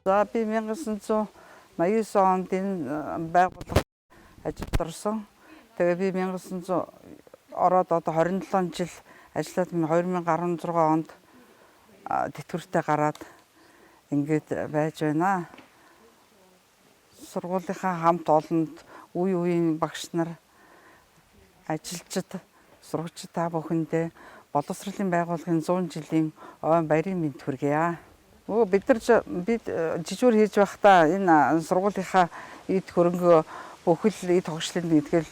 За би 1989 онд энэ байгууллага ажилд орсон. Тэгээ би 1900 ороод одоо 27 жил ажиллаад 2016 онд тэтгэвртэй гараад ингээд байж байна. Сургуулийнхаа хамт олонд үе үеийн багш нар ажилчид сурагчид та бүхэндээ боловсролын байгууллагын 100 жилийн ойн баярын мэнд хүргье. Бид жижүүр хийж байхдаа энэ сургуулийнхаа эд хөрөнгө бүхэл эд тогшлын нэгтгэл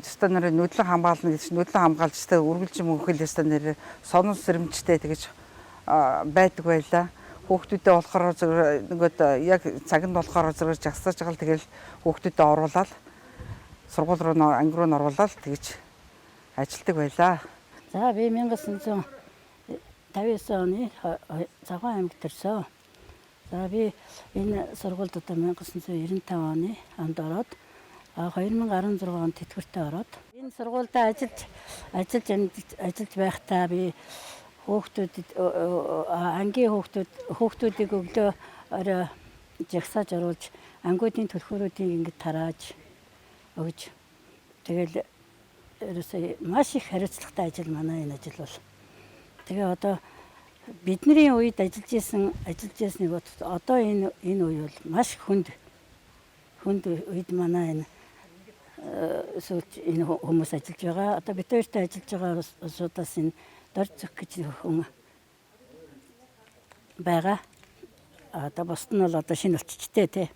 стандарт нөлөө хамгаална гэж нөлөө хамгаалж та үргэлж мөнхөл стандарт сонон сэрэмжтэй тэгж байдаг байлаа. Хүүхдүүдэд болохоор нөгөөд яг цагт болохоор зөв жагсааж байгаа л тэгэл хүүхдүүдэд оруулаад сургууль руу анги руу оруулаад тэгж ажилтдаг байлаа. За би 1959 оны Завхан аймагт төрсөн. За би энэ сургуульд одоо 1995 оны онд ороод 2016 онд тэтгэвртээ ороод энэ сургуульд ажиллаж байхдаа би хүүхдүүдэд ангийн хүүхдүүдийг өглөө орой жагсааж оруулж ангиудын түлхүүрүүдийг ингэж тарааж өгж тэгэл ерөөсөө маш их хариуцлагатай ажил манай энэ ажил бол. Тэгээ одоо бидний үед ажиллаж ирснийг одоо энэ үе бол маш хүнд үед манай энэ энэ хүмүүс ажиллаж байгаа. Одоо бид хоёртой ажиллаж байгаа улсуудаас энэ дор зөх гэж хүн байгаа. Одоо бусд нь бол одоо шинэ болчихжээ тий.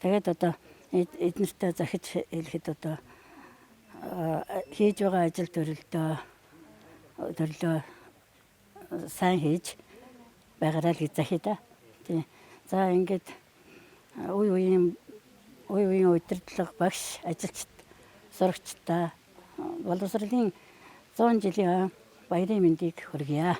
Тэгээд одоо эднэртэй захиж хэлэхэд одоо хийж байгаа ажил төрлөө сайн хийж байгаарай л гэж захий да. Тий. За ингээд үе үеийн удирдлага багш ажилчид сурагчдаа боловсролын 100 жилийн баярын мэндийг хүргье.